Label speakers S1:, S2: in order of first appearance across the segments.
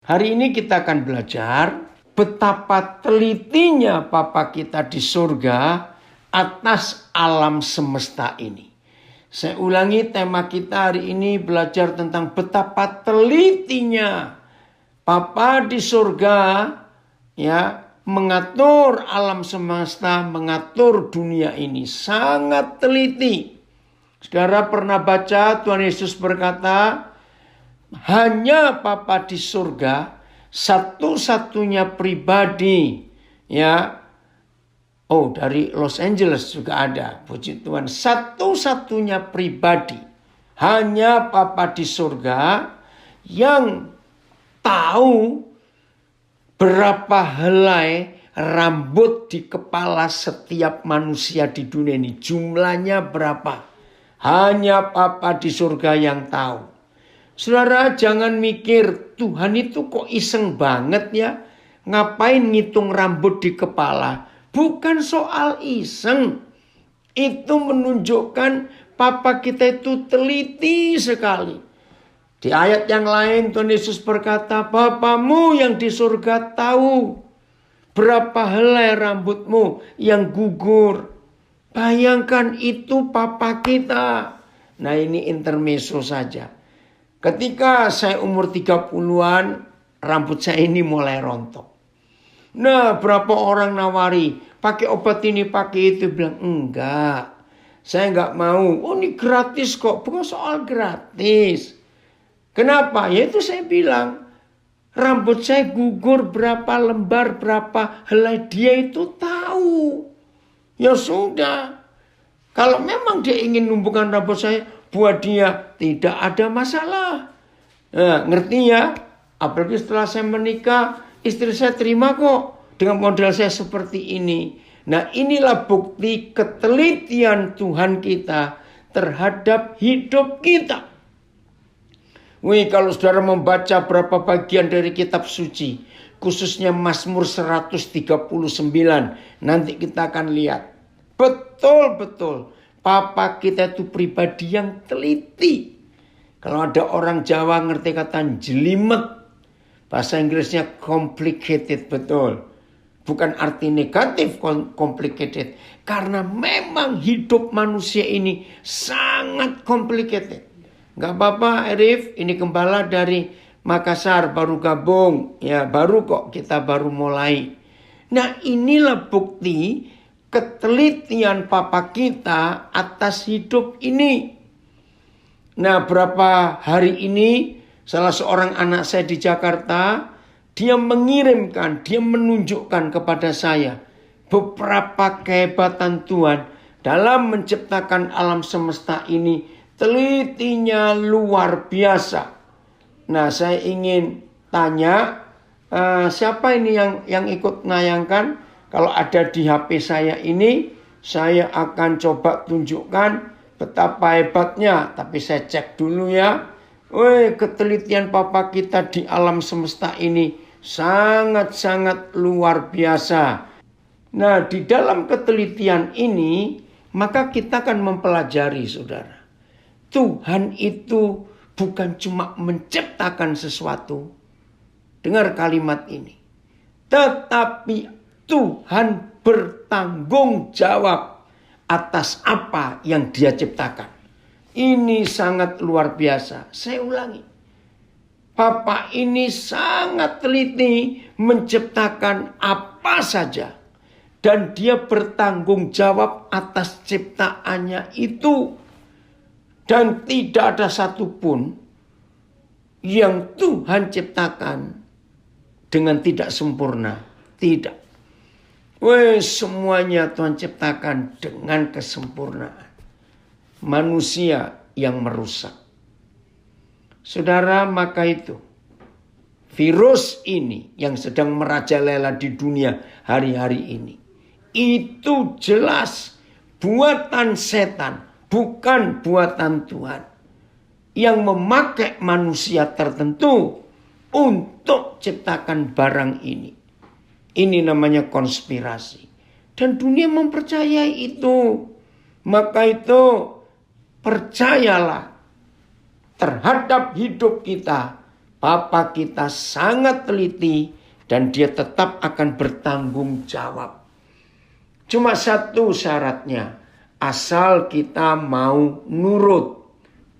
S1: Hari ini kita akan belajar betapa telitinya Papa kita di surga atas alam semesta ini. Saya ulangi, tema kita hari ini belajar tentang betapa telitinya Papa di surga mengatur alam semesta, mengatur dunia ini. Sangat teliti. Saudara pernah baca Tuhan Yesus berkata, hanya Papa di surga satu-satunya pribadi dari Los Angeles juga ada, puji Tuhan, satu-satunya pribadi hanya Papa di surga yang tahu berapa helai rambut di kepala setiap manusia di dunia ini, jumlahnya berapa, hanya Papa di surga yang tahu. Saudara, jangan mikir Tuhan itu kok iseng banget ya, ngapain ngitung rambut di kepala. Bukan soal iseng. Itu menunjukkan Papa kita itu teliti sekali. Di ayat yang lain Tuhan Yesus berkata, Bapamu yang di surga tahu berapa helai rambutmu yang gugur. Bayangkan itu Papa kita. Nah, ini intermezzo saja. Ketika saya umur 30-an, rambut saya ini mulai rontok. Nah, berapa orang nawari, pakai obat ini, pakai itu. Bilang, enggak, saya enggak mau. Oh, ini gratis kok. Bukan soal gratis. Kenapa? Ya itu saya bilang, rambut saya gugur berapa lembar, berapa helai, dia itu tahu. Ya sudah. Kalau memang dia ingin numbuhkan rambut saya, buat dia tidak ada masalah. Nah, ngerti ya? Apalagi setelah saya menikah, istri saya terima kok dengan model saya seperti ini. Nah, inilah bukti ketelitian Tuhan kita terhadap hidup kita. Kalau saudara membaca berapa bagian dari kitab suci, khususnya Mazmur 139, nanti kita akan lihat. Betul-betul Papa kita itu pribadi yang teliti. Kalau ada orang Jawa ngerti kata jelimet. Bahasa Inggrisnya complicated, betul. Bukan arti negatif complicated. Karena memang hidup manusia ini sangat complicated. Gak apa-apa Arif, ini gembala dari Makassar baru gabung. Ya baru kok, kita baru mulai. Nah, inilah bukti ketelitian Papa kita atas hidup ini. Nah, berapa hari ini salah seorang anak saya di Jakarta, dia mengirimkan, dia menunjukkan kepada saya beberapa kehebatan Tuhan dalam menciptakan alam semesta ini. Telitinya luar biasa. Nah, saya ingin tanya, siapa ini yang ikut nayangkan? Kalau ada di HP saya ini, saya akan coba tunjukkan betapa hebatnya. Tapi saya cek dulu ya. Ketelitian Papa kita di alam semesta ini sangat-sangat luar biasa. Nah, di dalam ketelitian ini, maka kita akan mempelajari, saudara. Tuhan itu bukan cuma menciptakan sesuatu. Dengar kalimat ini. Tetapi Tuhan bertanggung jawab atas apa yang dia ciptakan. Ini sangat luar biasa. Saya ulangi. Papa ini sangat teliti menciptakan apa saja. Dan dia bertanggung jawab atas ciptaannya itu. Dan tidak ada satupun yang Tuhan ciptakan dengan tidak sempurna. Tidak. Semuanya Tuhan ciptakan dengan kesempurnaan. Manusia yang merusak. Saudara, maka itu virus ini yang sedang merajalela di dunia hari-hari ini, itu jelas buatan setan, bukan buatan Tuhan. Yang memakai manusia tertentu untuk ciptakan barang ini. Ini namanya konspirasi. Dan dunia mempercayai itu. Maka itu percayalah terhadap hidup kita. Papa kita sangat teliti dan dia tetap akan bertanggung jawab. Cuma satu syaratnya, asal kita mau nurut,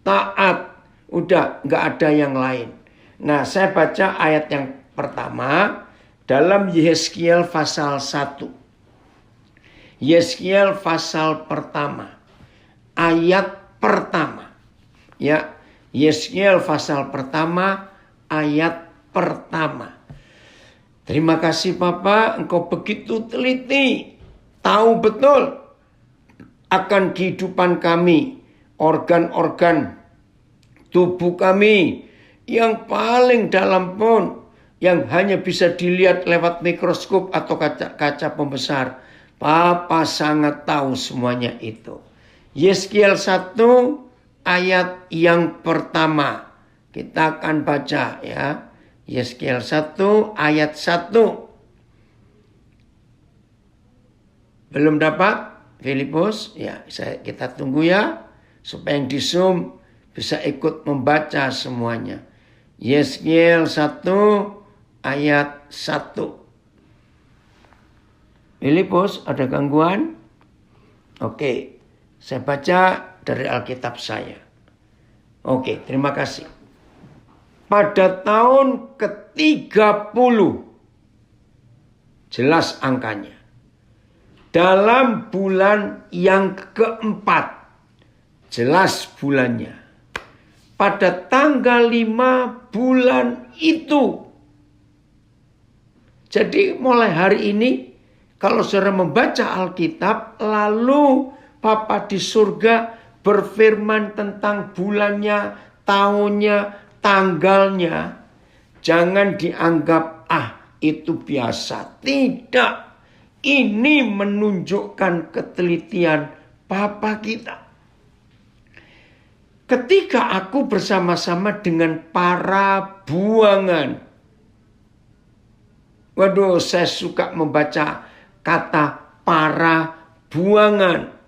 S1: taat, udah nggak ada yang lain. Nah, saya baca ayat yang pertama dalam Yehezkiel pasal 1. Yehezkiel pasal pertama, ayat pertama. Ya, Yehezkiel pasal pertama, ayat pertama. Terima kasih Papa, Engkau begitu teliti, tahu betul akan kehidupan kami, organ-organ tubuh kami yang paling dalam pun, yang hanya bisa dilihat lewat mikroskop atau kaca pembesar. Papa sangat tahu semuanya itu. Yehezkiel 1 ayat yang pertama. Kita akan baca ya. Yehezkiel 1 ayat 1. Belum dapat? Filipus? Ya, kita tunggu ya. Supaya yang di Zoom bisa ikut membaca semuanya. Yehezkiel 1 ayat 1. Filipus, ada gangguan? Oke, saya baca dari Alkitab saya. Oke, terima kasih. Pada tahun ke-30, jelas angkanya. Dalam bulan yang keempat, jelas bulannya. Pada tanggal 5 bulan itu. Jadi mulai hari ini, kalau saudara membaca Alkitab, lalu Papa di surga berfirman tentang bulannya, tahunnya, tanggalnya, jangan dianggap itu biasa. Tidak. Ini menunjukkan ketelitian Papa kita. Ketika aku bersama-sama dengan para buangan. Waduh, saya suka membaca kata para buangan.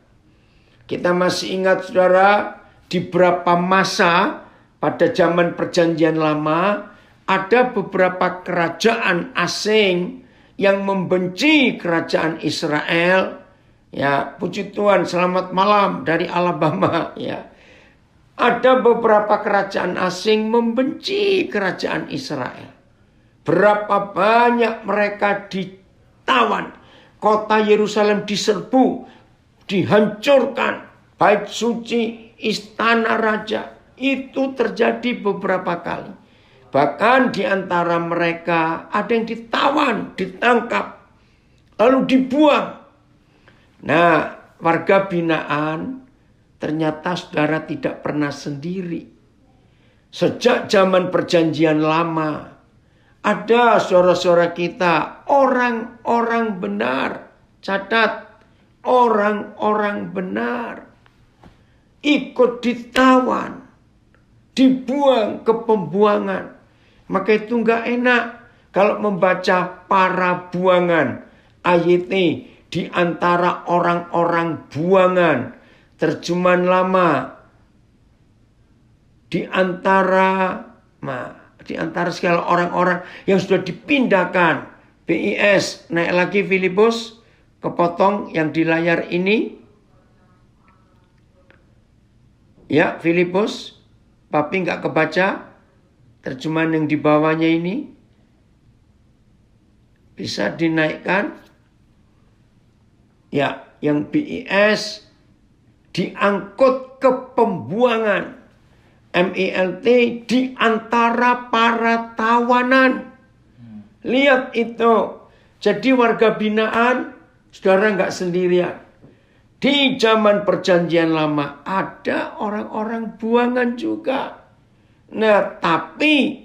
S1: Kita masih ingat saudara, di beberapa masa pada zaman perjanjian lama, ada beberapa kerajaan asing yang membenci kerajaan Israel. Ya, puji Tuhan, selamat malam dari Alabama. Ya, ada beberapa kerajaan asing membenci kerajaan Israel. Berapa banyak mereka ditawan. Kota Yerusalem diserbu, dihancurkan. Bait suci, istana raja. Itu terjadi beberapa kali. Bahkan di antara mereka ada yang ditawan, ditangkap, lalu dibuang. Nah, warga binaan ternyata saudara tidak pernah sendiri. Sejak zaman perjanjian lama, ada saudara-saudara kita, orang-orang benar. Catat, orang-orang benar. Ikut ditawan, dibuang ke pembuangan. Maka itu enggak enak kalau membaca para buangan. Ayat di antara orang-orang buangan. Terjemahan lama. Di antara segala orang-orang yang sudah dipindahkan. BIS, naik lagi Filipus, kepotong yang di layar ini. Ya, Filipus, Papi nggak kebaca terjemahan yang di bawahnya ini. Bisa dinaikkan. Ya, yang BIS diangkut ke pembuangan. MILT di antara para tawanan. Lihat itu. Jadi warga binaan, saudara nggak sendirian. Di zaman perjanjian lama ada orang-orang buangan juga. Nah, tapi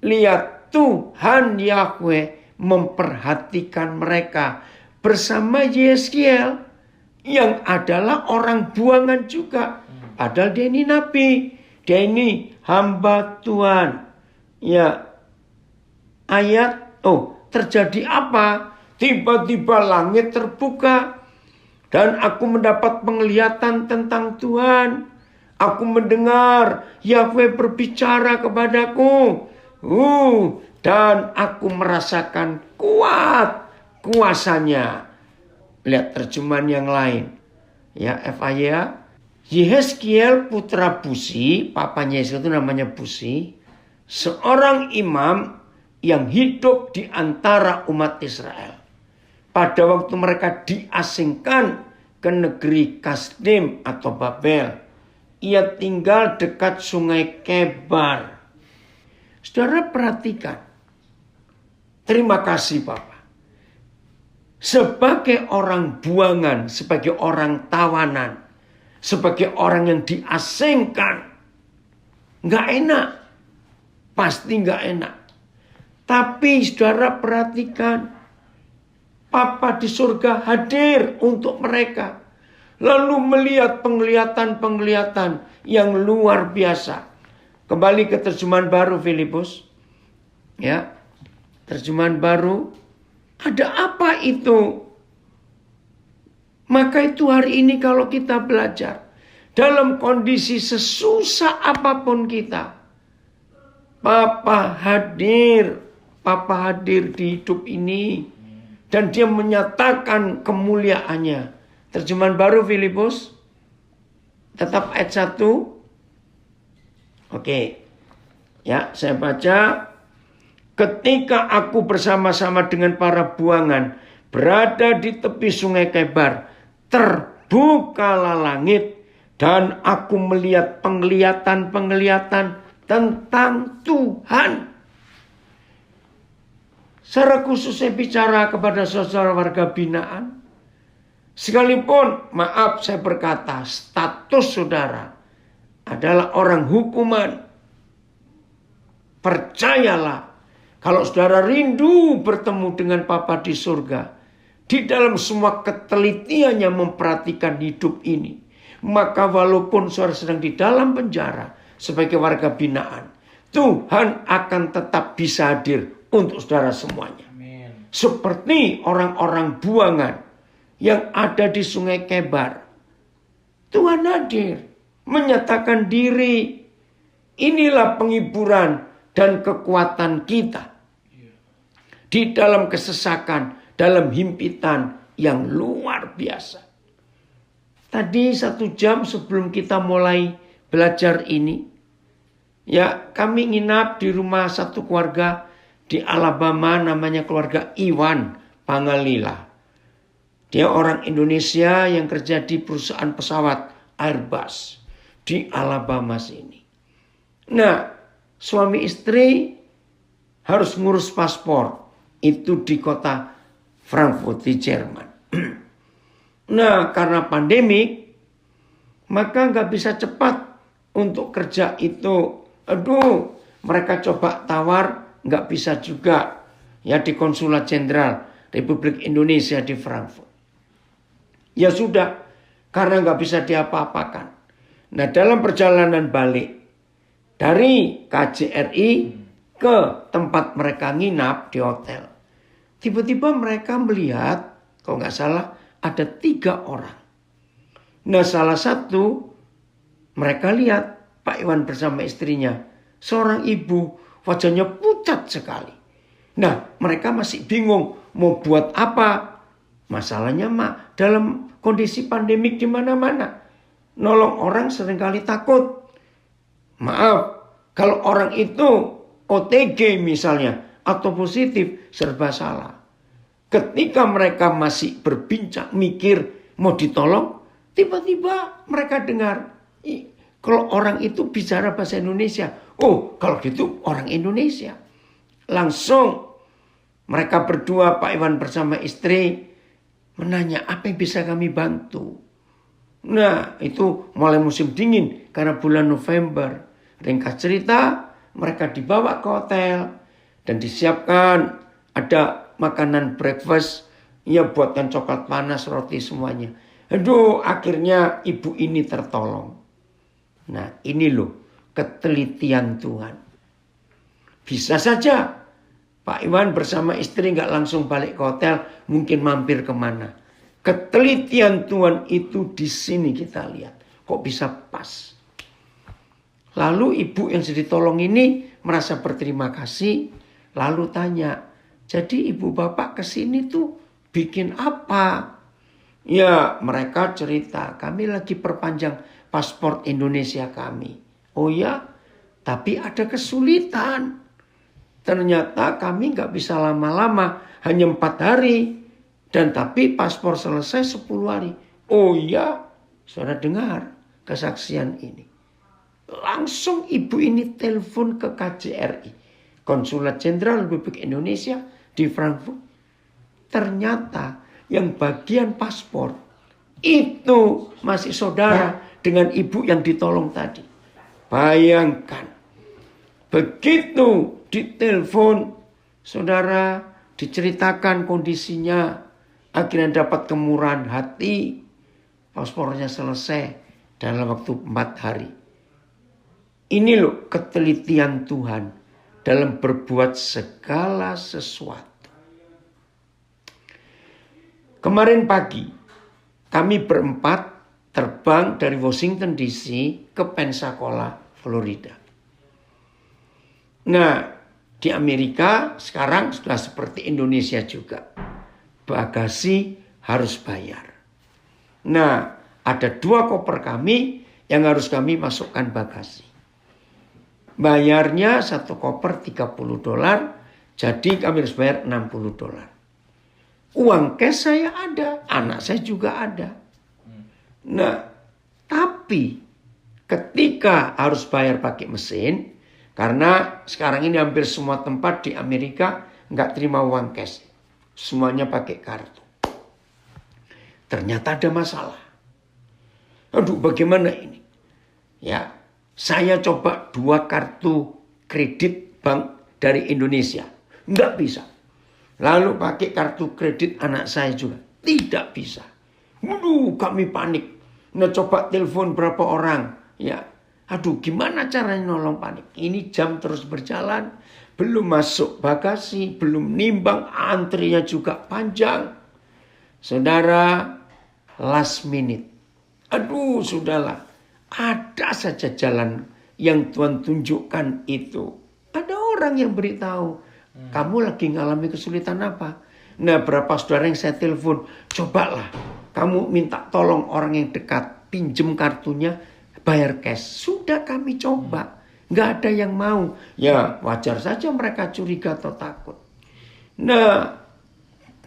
S1: lihat Tuhan Yahweh memperhatikan mereka bersama Yehezkiel yang adalah orang buangan juga. Padahal dia ini nabi, dia ini hamba Tuhan. Ya, terjadi apa? Tiba-tiba langit terbuka. Dan aku mendapat penglihatan tentang Tuhan. Aku mendengar Yahweh berbicara kepadaku. Dan aku merasakan kuat kuasanya. Lihat terjemahan yang lain. Ya, FIA. Yehezkiel putra Buzi, papanya Yesus itu namanya Buzi, seorang imam yang hidup di antara umat Israel. Pada waktu mereka diasingkan ke negeri Kasdim atau Babel, ia tinggal dekat sungai Kebar. Saudara perhatikan. Terima kasih Bapak. Sebagai orang buangan, sebagai orang tawanan, sebagai orang yang diasingkan, nggak enak. Pasti nggak enak. Tapi saudara perhatikan, Papa di surga hadir untuk mereka. Lalu melihat penglihatan-penglihatan yang luar biasa. Kembali ke terjemahan baru Filipus. Ya, terjemahan baru. Ada apa itu? Maka itu hari ini kalau kita belajar. Dalam kondisi sesusah apapun kita. Papa hadir. Papa hadir di hidup ini. Dan dia menyatakan kemuliaannya. Terjemahan baru Filipus. Tetap ayat 1. Oke. Ya, saya baca. Ketika aku bersama-sama dengan para buangan berada di tepi sungai Kebar, terbukalah langit dan aku melihat penglihatan-penglihatan tentang Tuhan. Secara khusus saya bicara kepada saudara warga binaan. Sekalipun, maaf saya berkata, status saudara adalah orang hukuman. Percayalah, kalau saudara rindu bertemu dengan Papa di surga, di dalam semua ketelitiannya memperhatikan hidup ini, maka walaupun saudara sedang di dalam penjara sebagai warga binaan, Tuhan akan tetap bisa hadir untuk saudara semuanya. Amin. Seperti orang-orang buangan yang ada di sungai Kebar. Tuhan hadir, menyatakan diri. Inilah penghiburan dan kekuatan kita. Di dalam kesesakan, dalam himpitan yang luar biasa. Tadi 1 jam sebelum kita mulai belajar ini, ya kami nginap di rumah satu keluarga di Alabama, namanya keluarga Iwan Pangalila. Dia orang Indonesia yang kerja di perusahaan pesawat Airbus di Alabama sini. Nah, suami istri harus ngurus paspor. Itu di kota Frankfurt di Jerman. Nah, karena pandemik, maka nggak bisa cepat untuk kerja itu. Aduh, mereka coba tawar, nggak bisa juga. Ya di Konsulat Jenderal Republik Indonesia di Frankfurt. Ya sudah, karena nggak bisa diapa-apakan. Nah, dalam perjalanan balik dari KJRI ke tempat mereka nginap di hotel, tiba-tiba mereka melihat, kalau nggak salah, ada 3 orang. Nah, salah satu mereka lihat Pak Iwan bersama istrinya, seorang ibu, wajahnya pucat sekali. Nah, mereka masih bingung mau buat apa. Masalahnya dalam kondisi pandemik di mana-mana, nolong orang seringkali takut. Maaf, kalau orang itu OTG misalnya atau positif, serba salah. Ketika mereka masih berbincang, mikir mau ditolong, tiba-tiba mereka dengar, kalau orang itu bicara bahasa Indonesia. Oh, kalau gitu orang Indonesia. Langsung mereka berdua, Pak Iwan bersama istri, menanya apa yang bisa kami bantu. Nah, itu mulai musim dingin karena bulan November. Ringkas cerita, mereka dibawa ke hotel dan disiapkan ada makanan breakfast, ya buatkan coklat panas, roti semuanya. Aduh, akhirnya ibu ini tertolong. Nah, ini loh ketelitian Tuhan. Bisa saja Pak Iwan bersama istri nggak langsung balik ke hotel, mungkin mampir kemana. Ketelitian Tuhan itu di sini kita lihat. Kok bisa pas? Lalu ibu yang sudah ditolong ini merasa berterima kasih. Lalu tanya, jadi ibu bapak kesini tuh bikin apa? Ya mereka cerita, kami lagi perpanjang paspor Indonesia kami. Oh ya, tapi ada kesulitan. Ternyata kami nggak bisa lama-lama, hanya 4 hari. Dan tapi paspor selesai 10 hari. Oh ya, saudara dengar kesaksian ini. Langsung ibu ini telepon ke KJRI, Konsulat Jenderal Republik Indonesia di Frankfurt. Ternyata yang bagian paspor itu masih saudara dengan ibu yang ditolong tadi. Bayangkan, begitu ditelepon, saudara diceritakan kondisinya, akhirnya dapat kemurahan hati, paspornya selesai dalam waktu 4 hari. Ini loh ketelitian Tuhan dalam berbuat segala sesuatu. Kemarin pagi kami berempat terbang dari Washington DC ke Pensacola, Florida. Nah, di Amerika sekarang sudah seperti Indonesia juga. Bagasi harus bayar. Nah, ada 2 koper kami yang harus kami masukkan bagasi. Bayarnya 1 koper $30, jadi kami harus bayar $60. Uang cash saya ada, anak saya juga ada. Nah, tapi ketika harus bayar pakai mesin, karena sekarang ini hampir semua tempat di Amerika nggak terima uang cash. Semuanya pakai kartu. Ternyata ada masalah. Aduh, bagaimana ini? Ya, saya coba 2 kartu kredit bank dari Indonesia. Nggak bisa. Lalu pakai kartu kredit anak saya juga. Tidak bisa. Waduh, kami panik. Nah, coba telepon berapa orang. Ya, aduh, gimana caranya nolong panik? Ini jam terus berjalan. Belum masuk bagasi, belum nimbang, antrinya juga panjang. Saudara, last minute. Aduh, sudahlah. Ada saja jalan yang Tuhan tunjukkan itu. Ada orang yang beritahu, kamu lagi ngalami kesulitan apa? Nah, berapa saudara yang saya telepon, cobalah. Kamu minta tolong orang yang dekat, pinjem kartunya, bayar cash. Sudah kami coba. Nggak ada yang mau. Ya wajar saja mereka curiga atau takut. Nah,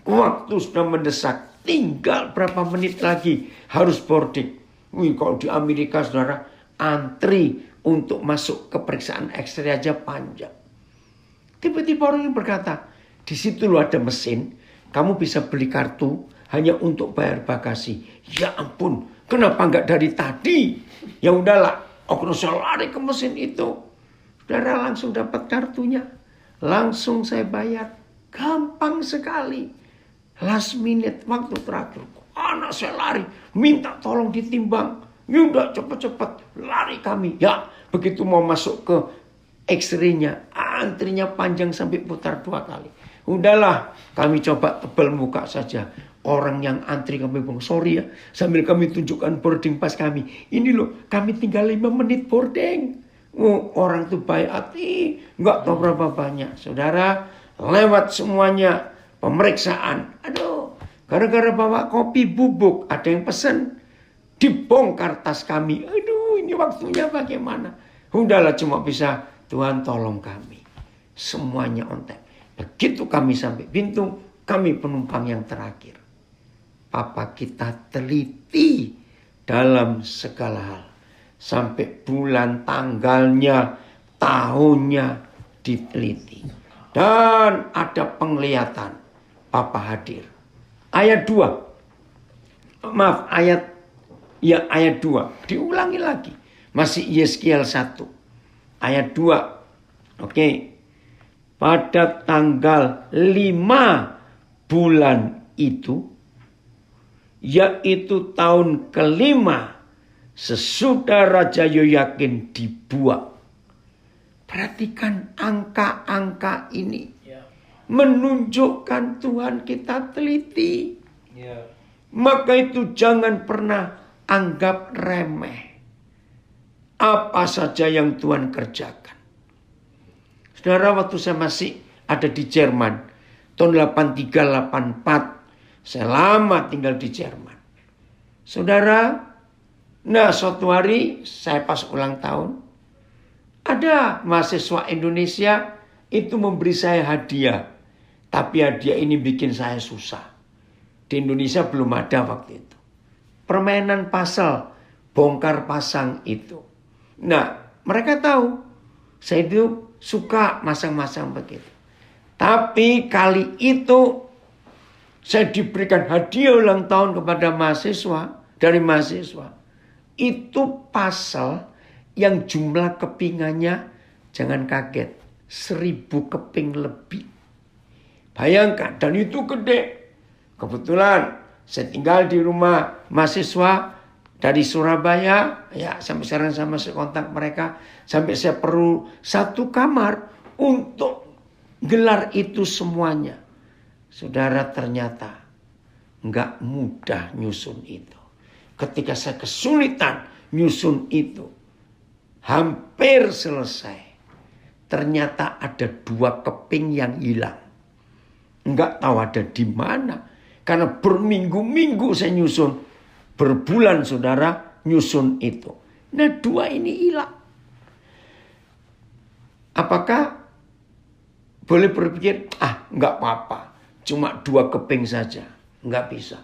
S1: waktu sudah mendesak. Tinggal berapa menit lagi harus boarding. Wih, kalau di Amerika saudara, antri untuk masuk ke periksaan X-ray aja panjang. Tiba-tiba orang yang berkata, di situ loh ada mesin. Kamu bisa beli kartu hanya untuk bayar bagasi. Ya ampun, kenapa nggak dari tadi? Ya udahlah. Aku saya lari ke mesin itu. Saudara langsung dapat kartunya. Langsung saya bayar. Gampang sekali. Last minute waktu terakhir. Anak saya lari. Minta tolong ditimbang. Yaudah cepat-cepat. Lari kami. Ya begitu mau masuk ke X-ray-nya. Antrinya panjang sampai putar 2 kali. Udahlah kami coba tebal muka saja. Orang yang antri kami bilang, sorry ya. Sambil kami tunjukkan boarding pass kami. Ini loh, kami tinggal 5 menit boarding. Oh, orang tuh baik hati. Nggak tahu berapa banyak. Saudara, lewat semuanya pemeriksaan. Aduh, gara-gara bawa kopi bubuk. Ada yang pesen. Dibongkar tas kami. Aduh, ini waktunya bagaimana? Udahlah cuma bisa Tuhan tolong kami. Semuanya on time. Begitu kami sampai pintu, kami penumpang yang terakhir. Papa kita teliti dalam segala hal. Sampai bulan, tanggalnya, tahunnya diteliti. Dan ada penglihatan. Papa hadir. Ayat 2. Maaf, ayat 2. Diulangi lagi. Masih Yeskiel 1. Ayat 2. Oke. Pada tanggal 5 bulan itu, yaitu tahun kelima sesudah Raja Yoyakin dibuang. Perhatikan angka-angka ini. Menunjukkan Tuhan kita teliti. Maka itu jangan pernah anggap remeh. apa saja yang Tuhan kerjakan. Saudara, waktu saya masih ada di Jerman, tahun 83-84, saya lama tinggal di Jerman. Saudara, nah suatu hari saya pas ulang tahun, ada mahasiswa Indonesia itu memberi saya hadiah. Tapi hadiah ini bikin saya susah. Di Indonesia belum ada waktu itu. Permainan puzzle, bongkar pasang itu. Nah, mereka tahu saya itu suka masang-masang begitu. Tapi kali itu saya diberikan hadiah ulang tahun kepada mahasiswa, dari mahasiswa. Itu puzzle yang jumlah kepingannya, jangan kaget, 1000 keping lebih. Bayangkan, dan itu gede. Kebetulan saya tinggal di rumah mahasiswa dari Surabaya. Ya, sampai sekarang saya masih kontak mereka. Sampai saya perlu satu kamar untuk gelar itu semuanya. Saudara, ternyata nggak mudah nyusun itu. Ketika saya kesulitan nyusun itu, hampir selesai. Ternyata ada 2 keping yang hilang. Nggak tahu ada di mana. Karena berminggu-minggu saya nyusun. Berbulan saudara nyusun itu. Nah 2 ini hilang. Apakah boleh berpikir, nggak apa-apa. Cuma 2 keping saja. Nggak bisa.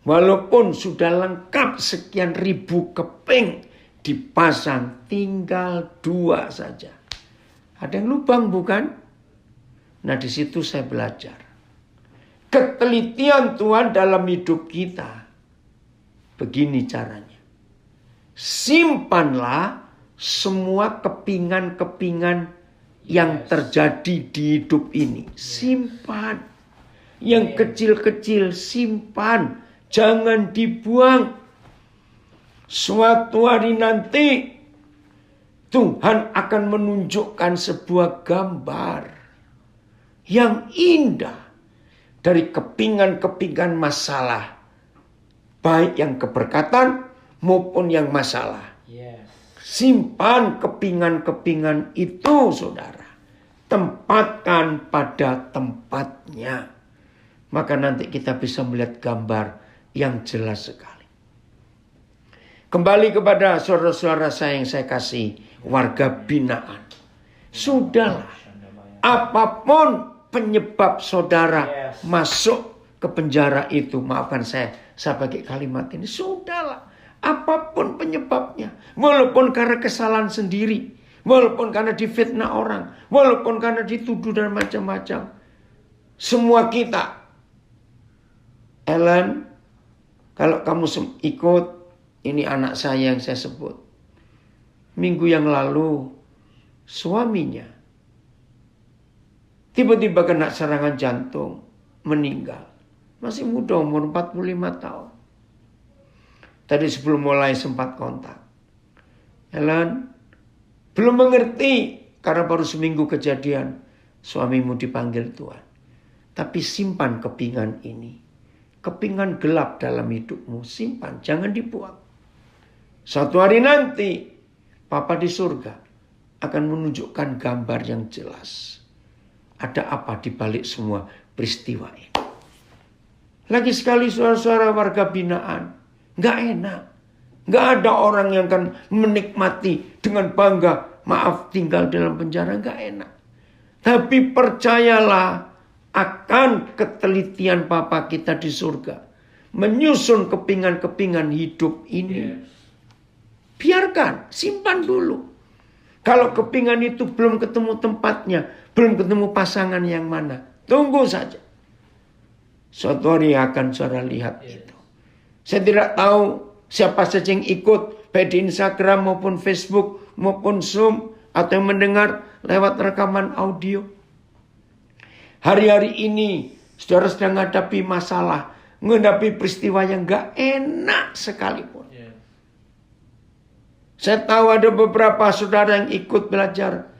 S1: Walaupun sudah lengkap sekian ribu keping dipasang, tinggal 2 saja. Ada yang lubang bukan? Nah di situ saya belajar. Ketelitian Tuhan dalam hidup kita. Begini caranya. Simpanlah semua kepingan-kepingan yang terjadi di hidup ini. Simpan. Yang kecil-kecil simpan. Jangan dibuang. Suatu hari nanti Tuhan akan menunjukkan sebuah gambar yang indah dari kepingan-kepingan masalah. Baik yang keberkatan maupun yang masalah. Simpan kepingan-kepingan itu saudara. Tempatkan pada tempatnya. Maka nanti kita bisa melihat gambar yang jelas sekali. Kembali kepada saudara-saudara saya yang saya kasih, warga binaan. Sudahlah, apapun penyebab saudara masuk ke penjara itu, maafkan saya pakai kalimat ini, sudahlah, apapun penyebabnya, walaupun karena kesalahan sendiri, walaupun karena difitnah orang, walaupun karena dituduh dan macam-macam, semua kita, Ellen, kalau kamu ikut, ini anak saya yang saya sebut, minggu yang lalu suaminya tiba-tiba kena serangan jantung, meninggal. Masih muda, umur 45 tahun. Tadi sebelum mulai sempat kontak. Helen, belum mengerti karena baru seminggu kejadian. Suamimu dipanggil Tuhan. Tapi simpan kepingan ini. Kepingan gelap dalam hidupmu. Simpan, jangan dibuang. Suatu hari nanti, Papa di surga akan menunjukkan gambar yang jelas. Ada apa di balik semua peristiwa ini. Lagi sekali saudara-saudara warga binaan. Gak enak. Gak ada orang yang akan menikmati dengan bangga. Maaf tinggal dalam penjara. Gak enak. Tapi percayalah akan ketelitian Papa kita di surga. Menyusun kepingan-kepingan hidup ini. Biarkan. Simpan dulu. Kalau kepingan itu belum ketemu tempatnya, belum ketemu pasangan yang mana, tunggu saja. Suatu hari akan saudara lihat itu. Saya tidak tahu siapa saja yang ikut, baik di Instagram maupun Facebook maupun Zoom, atau yang mendengar lewat rekaman audio. Hari-hari ini saudara sedang menghadapi masalah, menghadapi peristiwa yang gak enak sekalipun. Saya tahu ada beberapa saudara yang ikut belajar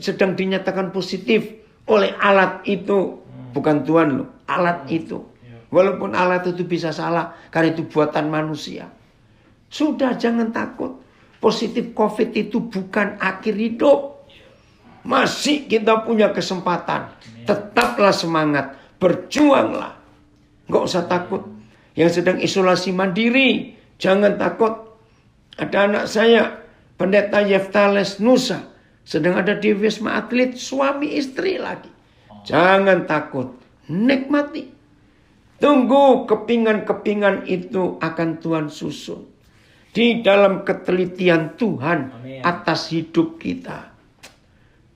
S1: sedang dinyatakan positif oleh alat itu. Bukan Tuhan loh, alat itu. Walaupun alat itu bisa salah karena itu buatan manusia. Sudah, jangan takut. positif COVID itu bukan akhir hidup. Masih kita punya kesempatan. Tetaplah semangat, berjuanglah. Nggak usah takut. Yang sedang isolasi mandiri, jangan takut. Ada anak saya, Pendeta Yeftales Nusa, sedang ada di Wisma Atlet, suami istri lagi. Jangan takut, nikmati. Tunggu kepingan-kepingan itu akan Tuhan susun. Di dalam ketelitian Tuhan atas hidup kita.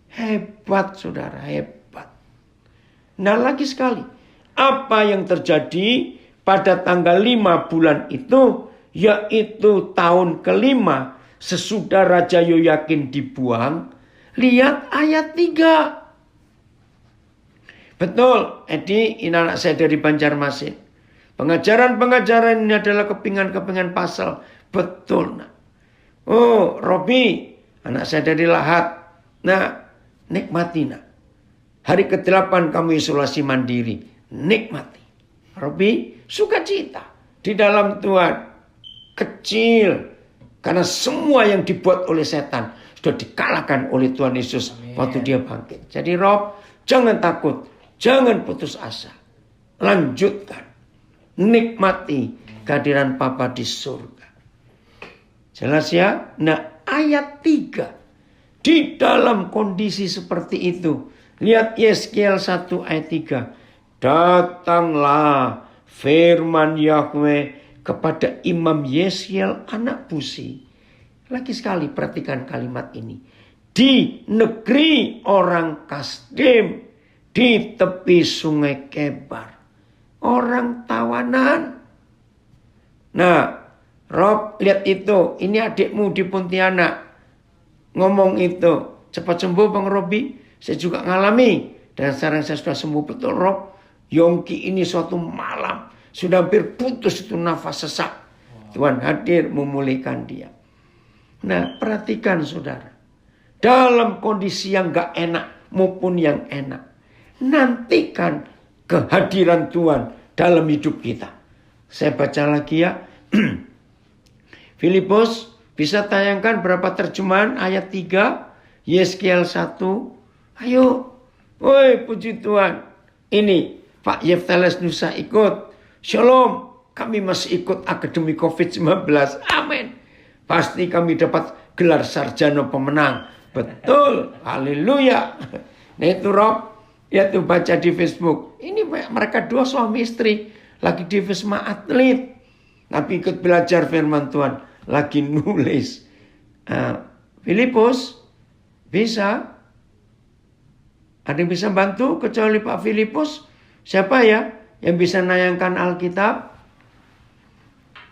S1: Hebat saudara, hebat. Nah lagi sekali, apa yang terjadi pada tanggal 5 bulan itu, yaitu tahun kelima sesudah Raja Yoyakin dibuang. Lihat ayat 3. Betul, Edi, ini anak saya dari Banjarmasin. Pengajaran-pengajaran ini adalah kepingan-kepingan pasal. Betul, nak. Oh, Robi, anak saya dari Lahat. Nah, nikmati, nak. Hari ke-8 kamu isolasi mandiri. Nikmati. Robi, sukacita. Di dalam Tuhan. Kecil. Karena semua yang dibuat oleh setan sudah dikalahkan oleh Tuhan Yesus waktu dia bangkit. Jadi Rob, jangan takut. Jangan putus asa. Lanjutkan. Nikmati kehadiran Papa di surga. Jelas ya? Nah, ayat 3. Di dalam kondisi seperti itu. Lihat Yeskiel 1 ayat 3. Datanglah firman Yahweh kepada Imam Yeskiel anak Buzi. Lagi sekali perhatikan kalimat ini. Di negeri orang Kasdim. Di tepi sungai Kebar. Orang tawanan. Nah, Rob, lihat itu. Ini adikmu di Pontianak. Ngomong itu. Cepat sembuh Bang Robi. Saya juga ngalami. Dan sekarang saya sudah sembuh betul Rob. Yongki ini suatu malam. Sudah hampir putus itu nafas sesak. Tuhan hadir memulihkan dia. Nah, perhatikan saudara. Dalam kondisi yang gak enak maupun yang enak. Nantikan kehadiran Tuhan dalam hidup kita. Saya baca lagi ya. Filipus, bisa tayangkan berapa terjemahan ayat 3. Yeskiel 1. Ayo. Woi, puji Tuhan. Ini Pak Yeftales Nusa ikut. Shalom. Kami masih ikut Akademi COVID-19. Amin. Pasti kami dapat gelar sarjana pemenang. Betul. Haleluya. Nah itu Rob. Ya tuh baca di Facebook. Ini mereka dua suami istri. Lagi di Wisma Atlet. Tapi ikut belajar firman Tuhan. Lagi nulis. Filipus. Bisa. Ada yang bisa bantu kecuali Pak Filipus? Siapa ya yang bisa nayangkan Alkitab?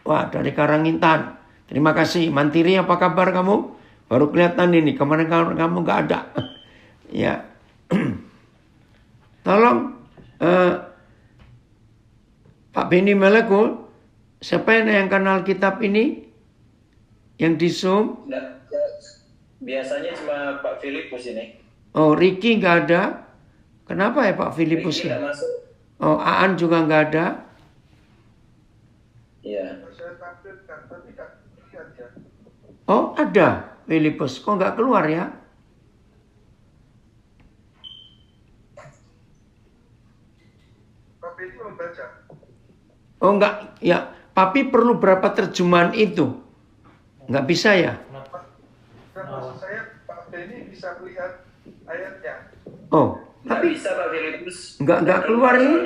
S1: Wah, dari Karangintan. Terima kasih. Mantiri, apa kabar kamu? Baru kelihatan ini. Kemarin kamu gak ada. Ya. Tolong Pak Beni Melekul, siapa yang nayangkan Alkitab ini? Yang di Zoom?
S2: Biasanya cuma Pak Filipus ini.
S1: Oh, Ricky nggak ada. Kenapa ya Pak Filipus?
S2: Ricky nggak masuk.
S1: Oh, Aan juga nggak ada.
S2: Iya.
S1: Oh, ada Filipus. Kok nggak keluar ya? Oh enggak, ya Papi perlu berapa terjemahan itu? Enggak bisa ya?
S3: Maksud saya Pak Beni bisa melihat ayatnya.
S1: Oh,
S2: Tapi
S1: tapi
S2: bisa Pak Filipus.
S1: enggak keluar ini?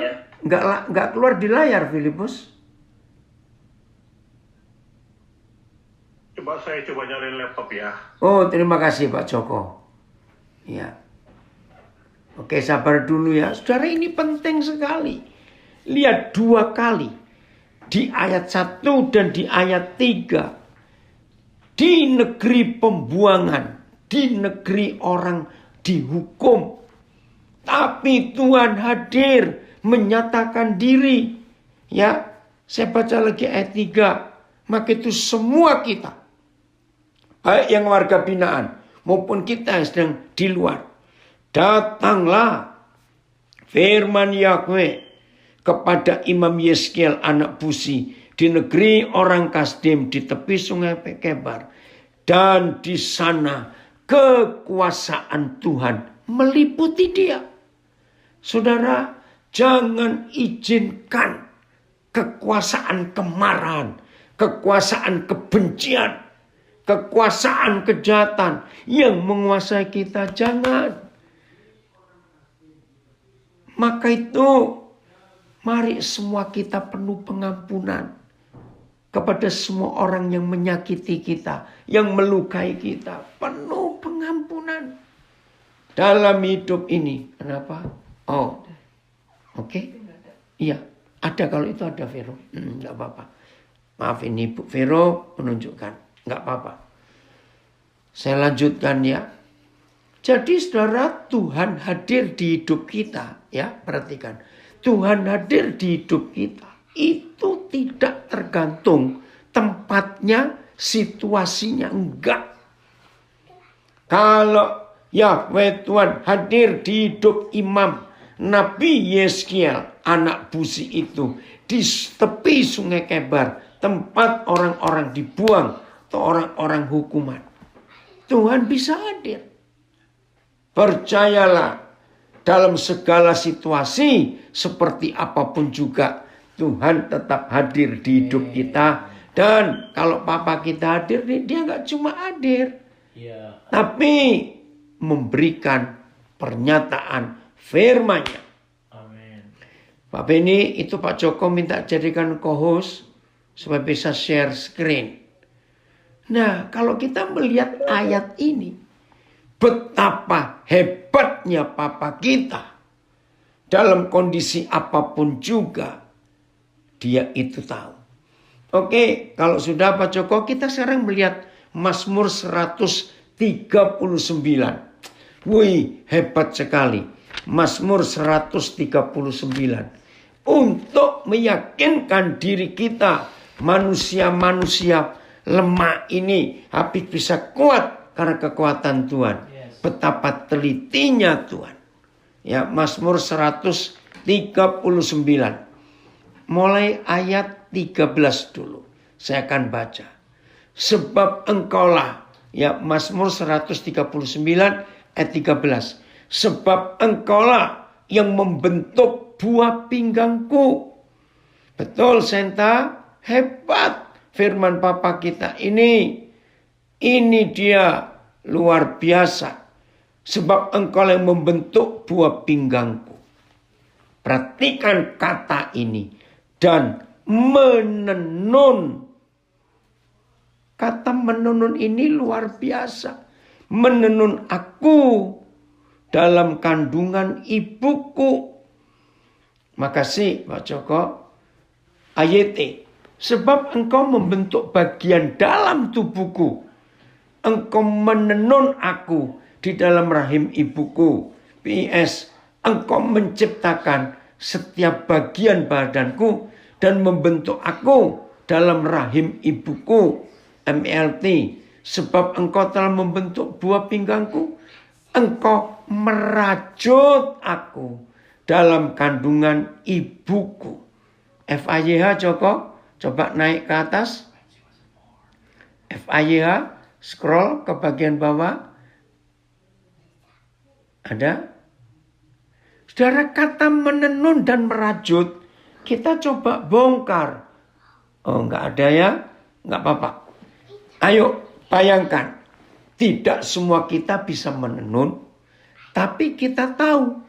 S1: Enggak keluar di layar Filipus.
S3: Saya coba nyalain laptop ya.
S1: Oh, terima kasih Pak Joko. Ya. Oke, sabar dulu ya. Saudara, ini penting sekali. Lihat 2 kali. Di ayat 1 dan di ayat 3. Di negeri pembuangan. Di negeri orang dihukum. Tapi Tuhan hadir. Menyatakan diri. Ya. Saya baca lagi ayat 3. Maka itu semua kita. Baik yang warga binaan. Maupun kita yang sedang di luar. Datanglah firman Yahweh kepada Imam Yeskiel anak Buzi di negeri orang Kasdim di tepi sungai Kebar. Dan di sana kekuasaan Tuhan meliputi dia. Saudara, jangan izinkan kekuasaan kemarahan, kekuasaan kebencian, kekuasaan kejahatan yang menguasai kita. Jangan. Maka itu, mari semua kita penuh pengampunan kepada semua orang yang menyakiti kita, yang melukai kita. Penuh pengampunan dalam hidup ini. Kenapa? Oh, oke. Iya, ada, kalau itu ada, Vero. Enggak apa-apa. Maaf, ini Bu Vero menunjukkan. Enggak apa-apa. Saya lanjutkan ya. Jadi saudara, Tuhan hadir di hidup kita. Ya, perhatikan. Tuhan hadir di hidup kita. Itu tidak tergantung tempatnya, situasinya. Enggak. Kalau Yahweh Tuhan hadir di hidup imam Nabi Yeskiel, anak busi itu, di tepi Sungai Kebar, tempat orang-orang dibuang atau orang-orang hukuman. Tuhan bisa hadir. Percayalah, dalam segala situasi seperti apapun juga Tuhan tetap hadir di hidup kita. Dan kalau Papa kita hadir, dia nggak cuma hadir, tapi memberikan pernyataan firman-Nya.
S4: Amin.
S1: Pak Beni, itu Pak Joko minta jadikan co-host supaya bisa share screen. Nah, kalau kita melihat ayat ini, betapa hebatnya Papa kita. Dalam kondisi apapun juga, dia itu tahu. Oke, kalau sudah Pak Joko, kita sekarang melihat Mazmur 139. Wih, hebat sekali. Mazmur 139. Untuk meyakinkan diri kita, manusia-manusia lemah ini, habis bisa kuat karena kekuatan Tuhan. Betapa telitinya Tuhan. Ya, Mazmur 139. Mulai ayat 13 dulu. Saya akan baca. Sebab engkaulah, ya, Mazmur 139 ayat 13. Sebab engkaulah yang membentuk buah pinggangku. Betul, Senta? Hebat firman Papa kita ini. Ini dia luar biasa. Sebab engkau yang membentuk buah pinggangku. Perhatikan kata ini. Dan menenun. Kata menenun ini luar biasa. Menenun aku dalam kandungan ibuku. Makasih Pak Joko. AYT. Sebab engkau membentuk bagian dalam tubuhku. Engkau menenun aku di dalam rahim ibuku. PS. Engkau menciptakan setiap bagian badanku dan membentuk aku dalam rahim ibuku. MLT. Sebab engkau telah membentuk buah pinggangku. Engkau merajut aku dalam kandungan ibuku. FAYH Joko. Coba naik ke atas. FAYH. Scroll ke bagian bawah. Ada? Saudara, kata menenun dan merajut, kita coba bongkar. Oh, enggak ada ya? Enggak apa-apa. Ayo, bayangkan. Tidak semua kita bisa menenun, tapi kita tahu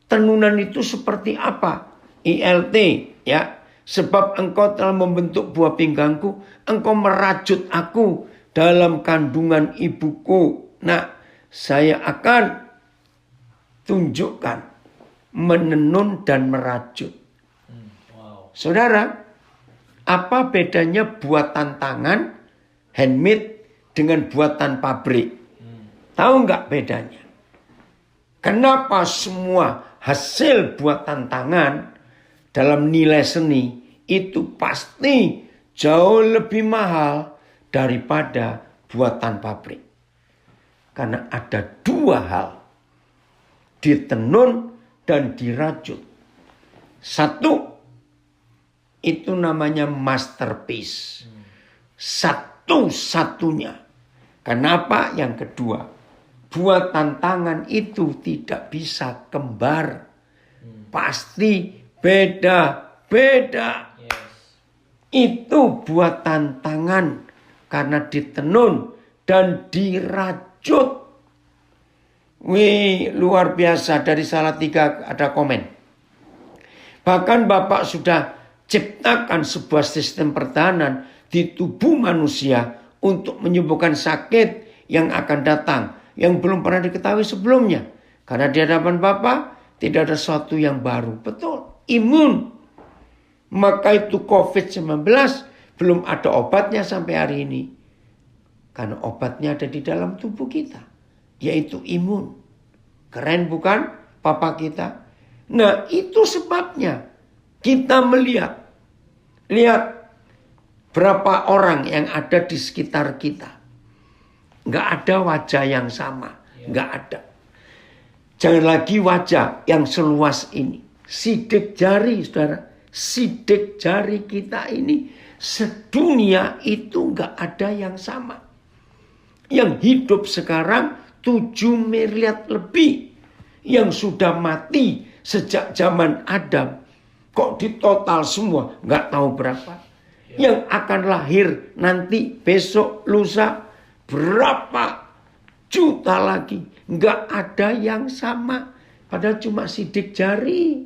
S1: tenunan itu seperti apa. ILT, ya. Sebab engkau telah membentuk buah pinggangku, engkau merajut aku dalam kandungan ibuku. Nah, saya akan tunjukkan menenun dan merajut. Saudara, apa bedanya buatan tangan, handmade, dengan buatan pabrik? Tahu nggak bedanya? Kenapa semua hasil buatan tangan dalam nilai seni itu pasti jauh lebih mahal daripada buatan pabrik? Karena ada dua hal. Ditenun dan dirajut. Satu, itu namanya masterpiece. Satu-satunya. Kenapa? Yang kedua, buat tantangan itu tidak bisa kembar. Pasti beda-beda. Itu buat tantangan karena ditenun dan dirajut. Wih, luar biasa. Dari Salatiga ada komen. Bahkan Bapak sudah ciptakan sebuah sistem pertahanan di tubuh manusia untuk menyembuhkan sakit yang akan datang, yang belum pernah diketahui sebelumnya. Karena di hadapan Bapak tidak ada sesuatu yang baru. Betul, imun. Maka itu COVID-19 belum ada obatnya sampai hari ini. Karena obatnya ada di dalam tubuh kita, yaitu imun. Keren bukan Papa kita? Nah, itu sebabnya kita melihat. Lihat berapa orang yang ada di sekitar kita. Nggak ada wajah yang sama. Nggak ada. Jangan lagi wajah yang seluas ini. Sidik jari, saudara. Sidik jari kita ini. Sedunia itu nggak ada yang sama. Yang hidup sekarang 7 miliar lebih. Yang sudah mati sejak zaman Adam. Kok di total semua nggak tahu berapa. Yang akan lahir nanti besok lusa berapa juta lagi. Nggak ada yang sama. Padahal cuma sidik jari.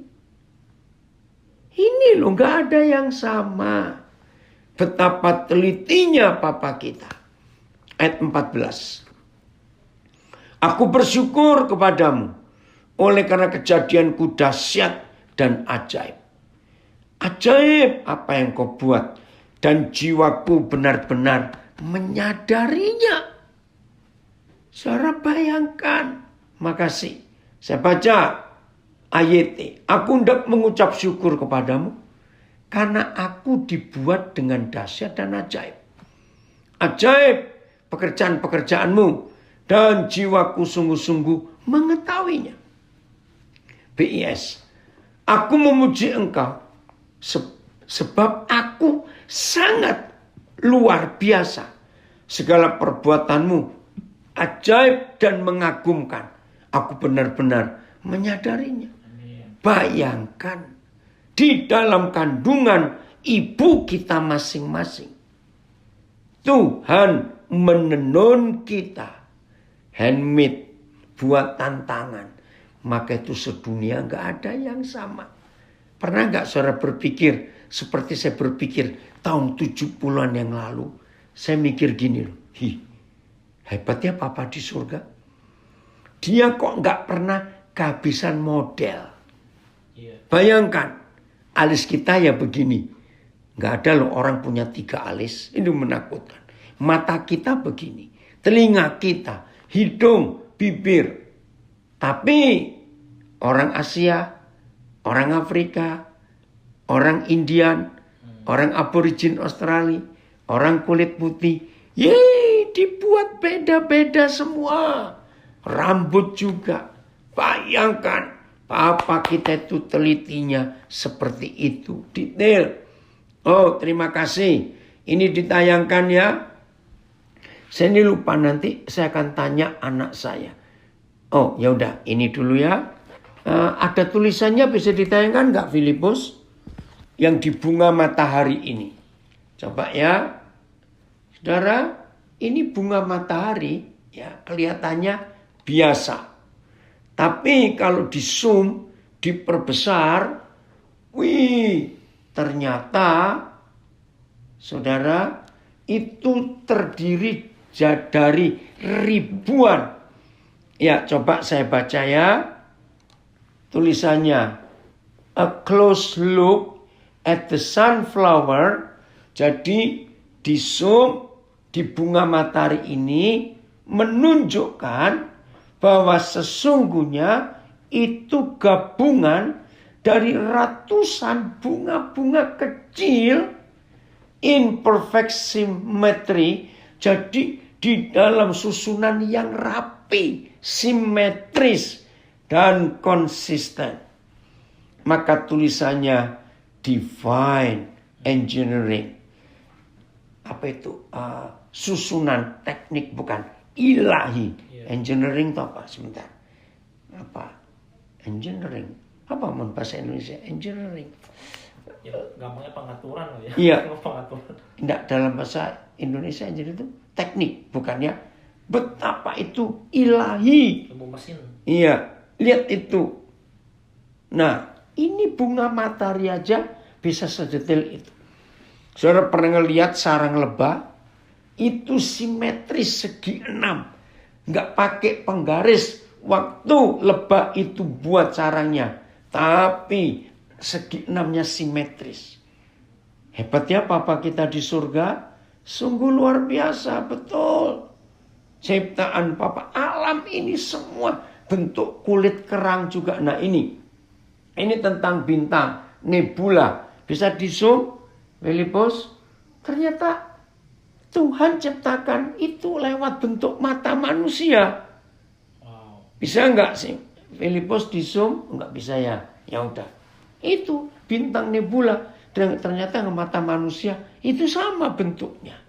S1: Ini loh nggak ada yang sama. Betapa telitinya Papa kita. Ayat 14. Aku bersyukur kepadamu. Oleh karena kejadianku dahsyat dan ajaib. Ajaib apa yang kau buat. Dan jiwaku benar-benar menyadarinya. Saudara bayangkan. Makasih. Saya baca ayat. Aku hendak mengucap syukur kepadamu. Karena aku dibuat dengan dahsyat dan ajaib. Ajaib pekerjaan-pekerjaanmu. Dan jiwaku sungguh-sungguh mengetahuinya. BIS. Aku memuji engkau. Sebab aku sangat luar biasa. Segala perbuatanmu ajaib dan mengagumkan. Aku benar-benar menyadarinya. Bayangkan. Di dalam kandungan ibu kita masing-masing. Tuhan menenun kita. Handmade. Buat tantangan. Maka itu sedunia gak ada yang sama. Pernah gak saudara berpikir. Seperti saya berpikir tahun 70-an yang lalu. Saya mikir gini loh. Hebatnya Papa di surga. Dia kok gak pernah kehabisan model. Bayangkan. Alis kita ya begini. Gak ada loh orang punya 3 alis. Ini menakutkan. Mata kita begini. Telinga kita. Hidung, bibir. Tapi orang Asia, orang Afrika, orang Indian, orang aborigin Australia, orang kulit putih. Dibuat beda-beda semua. Rambut juga. Bayangkan. Papa kita itu telitinya seperti itu. Detail. Oh, terima kasih. Ini ditayangkan ya. Saya ini lupa nanti saya akan tanya anak saya. Oh, ya udah, ini dulu ya. Ada tulisannya bisa ditayangkan nggak Filipus? Yang di bunga matahari ini. Coba ya. Saudara, ini bunga matahari ya kelihatannya biasa. Tapi kalau di zoom, diperbesar, ternyata saudara itu terdiri dari ribuan. Ya, coba saya baca ya. Tulisannya, a close look at the sunflower. Jadi di zoom, di bunga matahari ini menunjukkan bahwa sesungguhnya itu gabungan dari ratusan bunga-bunga kecil imperfect symmetry. Jadi di dalam susunan yang rapi, simetris dan konsisten. Maka tulisannya divine engineering. Apa itu? susunan teknik, bukan ilahi. Engineering itu apa? Sebentar. Apa? Engineering. Apa bahasa Indonesia? Engineering.
S4: Ya, gampangnya pengaturan ya.
S1: Iya.
S4: Pengaturan.
S1: Tidak, dalam bahasa Indonesia jadi itu teknik, bukannya betapa itu ilahi.
S4: Ilmu mesin.
S1: Iya, lihat itu. Nah, ini bunga matahari aja bisa sedetail itu. Saudara pernah ngelihat sarang lebah? Itu simetris segi 6. Nggak pakai penggaris waktu lebah itu buat sarangnya. Tapi segi 6-nya simetris. Hebatnya Papa kita di surga. Sungguh luar biasa, betul. Ciptaan Papa, alam ini semua bentuk kulit kerang juga. Nah ini tentang bintang, nebula. Bisa di zoom, Filipus. Ternyata Tuhan ciptakan itu lewat bentuk mata manusia.
S4: Wow.
S1: Bisa nggak sih Filipus di zoom? Nggak bisa ya. Ya udah. Itu bintang nebula. Dan ternyata mata manusia itu sama bentuknya.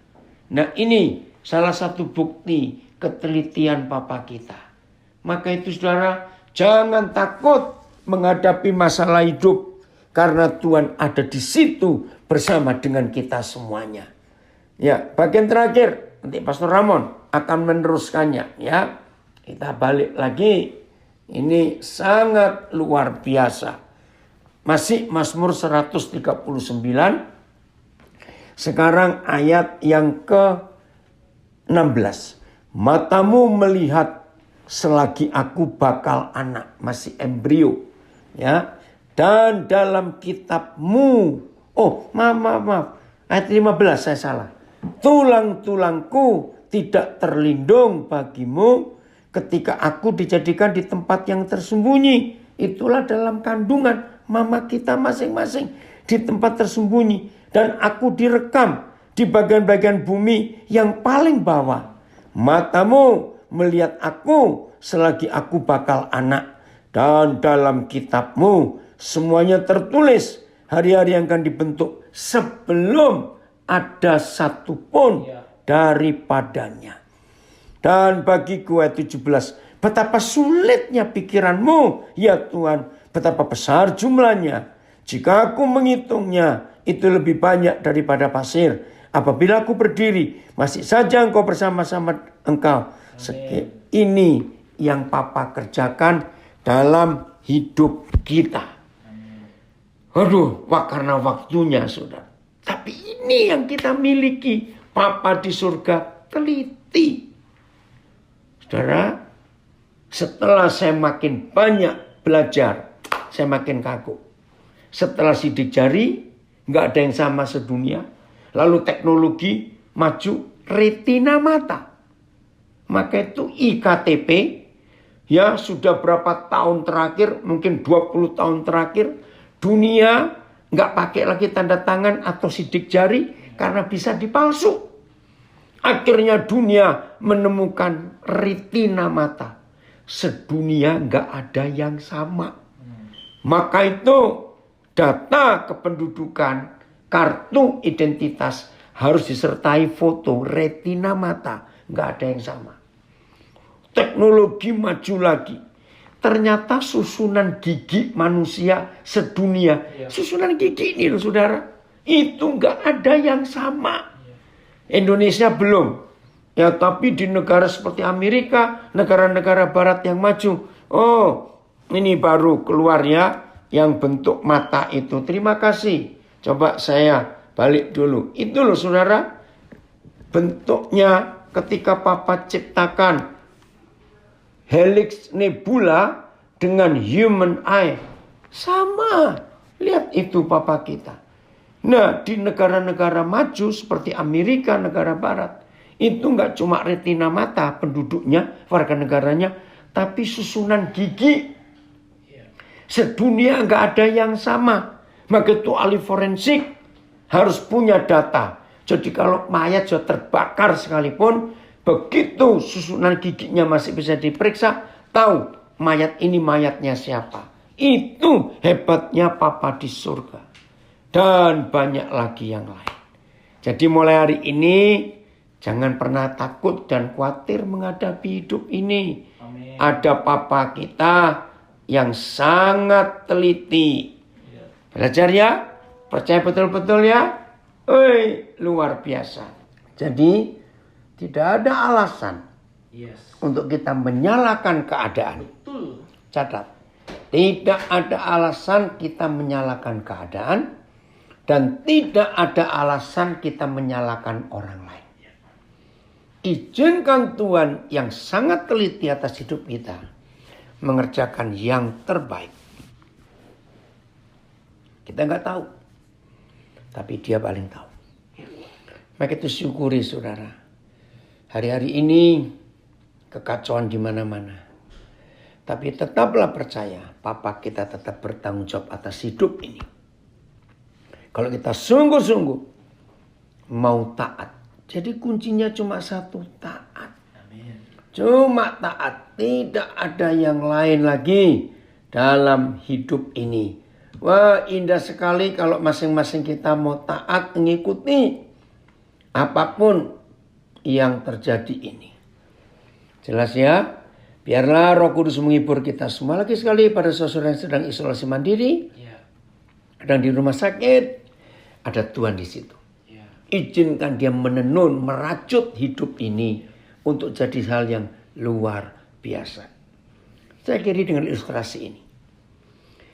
S1: Nah ini salah satu bukti ketelitian Papa kita. Maka itu saudara, jangan takut menghadapi masalah hidup. Karena Tuhan ada di situ bersama dengan kita semuanya. Ya, bagian terakhir nanti Pastor Ramon akan meneruskannya ya. Kita balik lagi. Ini sangat luar biasa. Masih Mazmur 139. Sekarang ayat yang ke-16. Matamu melihat selagi aku bakal anak, masih embrio. Ya. Dan dalam kitabmu, maaf. Ayat 15 saya salah. Tulang-tulangku tidak terlindung bagimu ketika aku dijadikan di tempat yang tersembunyi. Itulah dalam kandungan mama kita masing-masing di tempat tersembunyi. Dan aku direkam di bagian-bagian bumi yang paling bawah. Matamu melihat aku selagi aku bakal anak. Dan dalam kitabmu semuanya tertulis hari-hari yang akan dibentuk sebelum ada satupun daripadanya. Dan bagiku ayat 17. Betapa sulitnya pikiranmu ya Tuhan. Betapa besar jumlahnya. Jika aku menghitungnya itu lebih banyak daripada pasir. Apabila aku berdiri masih saja engkau bersama-sama engkau. Ini yang Papa kerjakan dalam hidup kita. Aduh, karena waktunya saudara. Tapi ini yang kita miliki. Papa di surga teliti. Saudara, setelah saya makin banyak belajar, saya makin kagum. Setelah sidik jari, nggak ada yang sama sedunia. Lalu teknologi maju, retina mata. Maka itu IKTP, ya sudah berapa tahun terakhir, mungkin 20 tahun terakhir, dunia nggak pakai lagi tanda tangan atau sidik jari karena bisa dipalsu. Akhirnya dunia menemukan retina mata. Sedunia nggak ada yang sama. Maka itu data kependudukan, kartu identitas harus disertai foto retina mata. Nggak ada yang sama. Teknologi maju lagi. Ternyata susunan gigi manusia sedunia. Susunan gigi ini loh saudara. Itu nggak ada yang sama. Indonesia belum. Ya tapi di negara seperti Amerika, negara-negara barat yang maju. Oh ini baru keluar ya yang bentuk mata itu. Terima kasih. Coba saya balik dulu. Itu loh saudara. Bentuknya ketika Papa ciptakan helix nebula dengan human eye. Sama. Lihat itu Papa kita. Nah di negara-negara maju seperti Amerika, negara barat. Itu nggak cuma retina mata penduduknya, warga negaranya. Tapi susunan gigi. Sedunia nggak ada yang sama. Maka itu ahli forensik harus punya data. Jadi kalau mayat sudah terbakar sekalipun, begitu susunan giginya masih bisa diperiksa, tahu mayat ini mayatnya siapa. Itu hebatnya Papa di surga. Dan banyak lagi yang lain. Jadi mulai hari ini Jangan pernah takut dan khawatir menghadapi hidup ini.
S4: Amin.
S1: Ada papa kita yang sangat teliti.
S4: Iya.
S1: Belajar ya. Percaya betul-betul ya. Luar biasa. Jadi tidak ada alasan
S4: Yes.
S1: untuk kita menyalahkan keadaan.
S4: Betul.
S1: Catat. Tidak ada alasan kita menyalahkan keadaan. Dan tidak ada alasan kita menyalahkan orang lain. Izinkan Tuhan yang sangat teliti atas hidup kita mengerjakan yang terbaik. Kita nggak tahu, tapi Dia paling tahu. Maka itu syukuri saudara. Hari-hari ini kekacauan di mana-mana. Tapi tetaplah percaya, Papa kita tetap bertanggung jawab atas hidup ini. Kalau kita sungguh-sungguh mau taat. Jadi kuncinya cuma satu, taat.
S4: Amin.
S1: Cuma taat, tidak ada yang lain lagi dalam hidup ini. Wah, indah sekali kalau masing-masing kita mau taat mengikuti apapun yang terjadi ini. Jelas ya? Biarlah Roh Kudus menghibur kita semua. Lagi sekali pada saudara yang sedang isolasi mandiri,
S4: Iya.
S1: sedang di rumah sakit, ada Tuhan di situ.
S4: Iya.
S1: Izinkan Dia menenun, merajut hidup ini untuk jadi hal yang luar biasa. Saya akhiri dengan ilustrasi ini.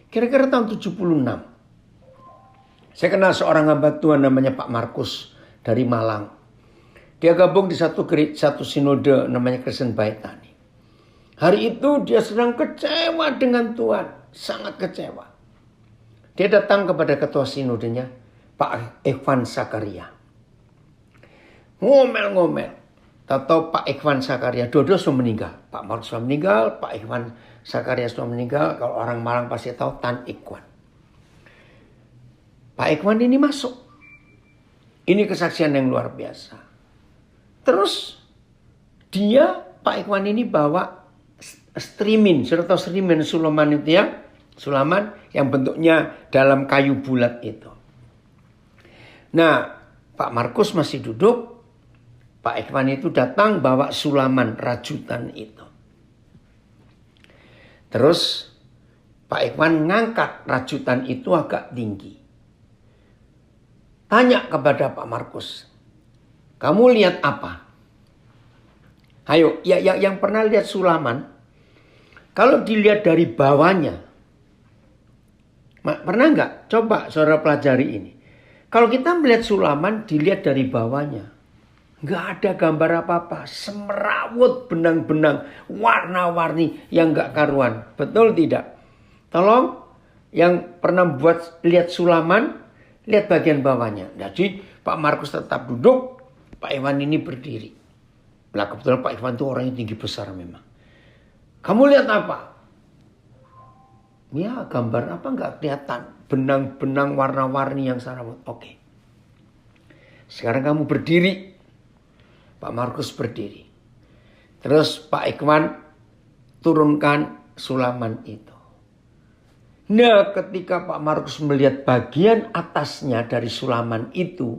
S1: Kira-kira tahun 76. Saya kenal seorang hamba Tuhan namanya Pak Markus dari Malang. Dia gabung di satu sinode namanya Kristen Baitani. Hari itu dia sedang kecewa dengan Tuhan. Sangat kecewa. Dia datang kepada ketua sinodenya, Pak Ikhwan Sakaria. Ngomel-ngomel. Tahu Pak Ikhwan Sakaria, dua-dua sudah meninggal. Pak Markus sudah meninggal, Pak Ikhwan Sakaria sudah meninggal. Kalau orang Malang pasti tahu Tan Ikhwan. Pak Ikhwan ini masuk. Ini kesaksian yang luar biasa. Terus dia, Pak Ikhwan ini bawa streamin. Sudah tahu streamin sulaman itu ya? Sulaman yang bentuknya dalam kayu bulat itu. Nah, Pak Markus masih duduk. Pak Ikhwan itu datang bawa sulaman rajutan itu. Terus Pak Ikhwan ngangkat rajutan itu agak tinggi. Tanya kepada Pak Markus, kamu lihat apa? Ayo, yang pernah lihat sulaman, kalau dilihat dari bawahnya, pernah nggak? Coba saudara pelajari ini. Kalau kita melihat sulaman, dilihat dari bawahnya, nggak ada gambar apa-apa, semerawut benang-benang, warna-warni yang nggak karuan. Betul tidak? Tolong, yang pernah lihat sulaman, lihat bagian bawahnya. Jadi Pak Markus tetap duduk, Pak Ikhwan ini berdiri. Nah kebetulan Pak Ikhwan itu orangnya tinggi besar memang. Kamu lihat apa? Ya gambar apa nggak kelihatan. Benang-benang warna-warni yang sarawut. Oke. Sekarang kamu berdiri. Pak Markus berdiri. Terus Pak Ikhwan turunkan sulaman itu. Nah ketika Pak Markus melihat bagian atasnya dari sulaman itu.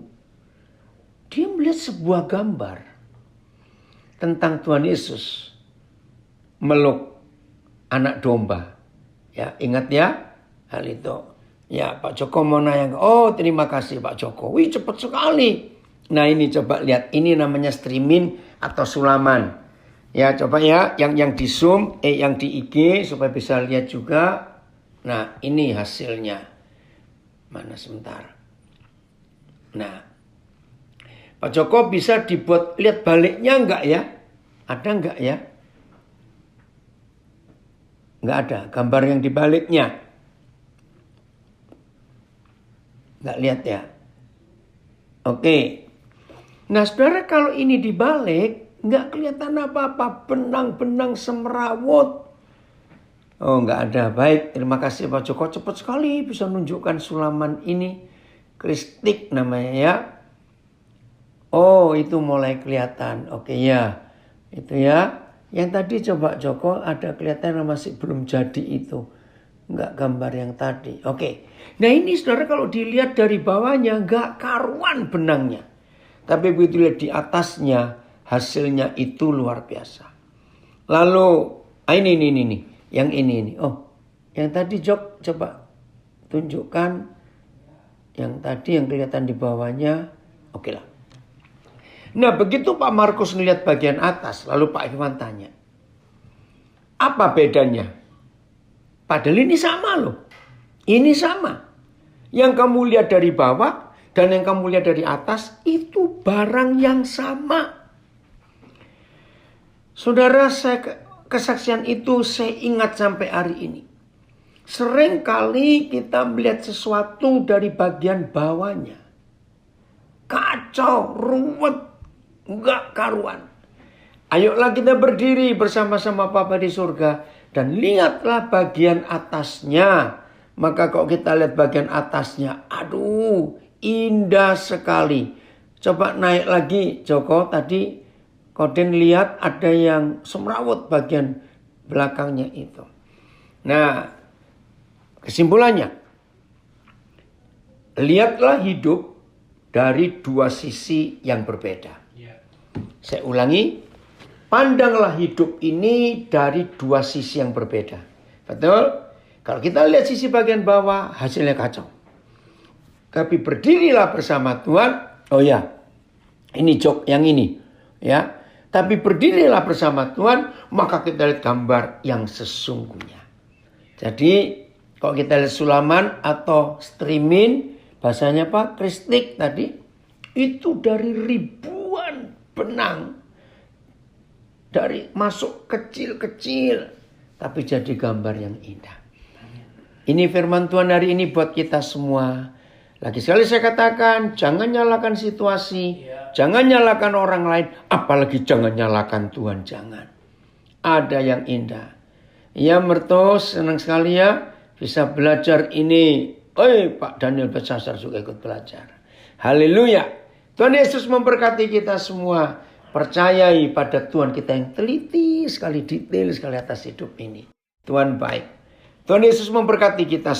S1: Dia melihat sebuah gambar. Tentang Tuhan Yesus. Meluk anak domba. Ya ingat ya hal itu. Ya Pak Joko mau nanya. Oh terima kasih Pak Joko. Wih cepat sekali. Nah ini coba lihat. Ini namanya streaming atau sulaman. Ya coba ya. Yang di zoom. Yang di IG. Supaya bisa lihat juga. Nah ini hasilnya. Mana sebentar. Nah. Pak Joko bisa dibuat. Lihat baliknya enggak ya? Ada enggak ya? Enggak ada. Gambar yang di baliknya. Enggak lihat ya? Oke. Nah saudara kalau ini dibalik, nggak kelihatan apa-apa. Benang-benang semerawut. Oh nggak ada. Baik, terima kasih Pak Joko. Cepat sekali bisa menunjukkan sulaman ini. Kristik namanya ya. Oh itu mulai kelihatan. Oke ya. Itu ya. Yang tadi coba Joko ada kelihatan masih belum jadi itu. Nggak gambar yang tadi. Oke. Nah ini saudara kalau dilihat dari bawahnya nggak karuan benangnya. Tapi begitu lihat di atasnya, hasilnya itu luar biasa. Lalu, ini. Yang ini. Oh, yang tadi Jok, coba tunjukkan. Yang tadi yang kelihatan di bawahnya. Oke lah. Nah, begitu Pak Markus melihat bagian atas, lalu Pak Iwan tanya, apa bedanya? Padahal ini sama loh. Ini sama. Yang kamu lihat dari bawah dan yang kamu lihat dari atas itu barang yang sama. Saudara, kesaksian itu saya ingat sampai hari ini. Sering kali kita melihat sesuatu dari bagian bawahnya. Kacau, ruwet, enggak karuan. Ayolah kita berdiri bersama-sama Bapa di surga dan lihatlah bagian atasnya. Maka kalau kita lihat bagian atasnya, aduh, indah sekali. Coba naik lagi, Joko. Tadi Koden lihat ada yang semrawut bagian belakangnya itu. Nah, kesimpulannya, lihatlah hidup dari dua sisi yang berbeda. Saya ulangi, pandanglah hidup ini dari dua sisi yang berbeda. Betul? Kalau kita lihat sisi bagian bawah, hasilnya kacau. Tapi berdirilah bersama Tuhan. Oh ya, ini Jok yang ini. Ya, tapi berdirilah bersama Tuhan, maka kita lihat gambar yang sesungguhnya. Jadi, kalau kita lihat sulaman atau streaming, bahasanya apa? Kristik tadi, itu dari ribuan benang. Dari masuk kecil-kecil, tapi jadi gambar yang indah. Ini firman Tuhan hari ini buat kita semua. Lagi sekali saya katakan, jangan nyalakan situasi, jangan nyalakan orang lain, apalagi jangan nyalakan Tuhan, jangan. Ada yang indah. Ya mertos, senang sekali ya bisa belajar ini. Pak Daniel Besasar juga ikut belajar. Haleluya. Tuhan Yesus memberkati kita semua. Percayai pada Tuhan kita yang teliti sekali, detail sekali atas hidup ini. Tuhan baik. Tuhan Yesus memberkati kita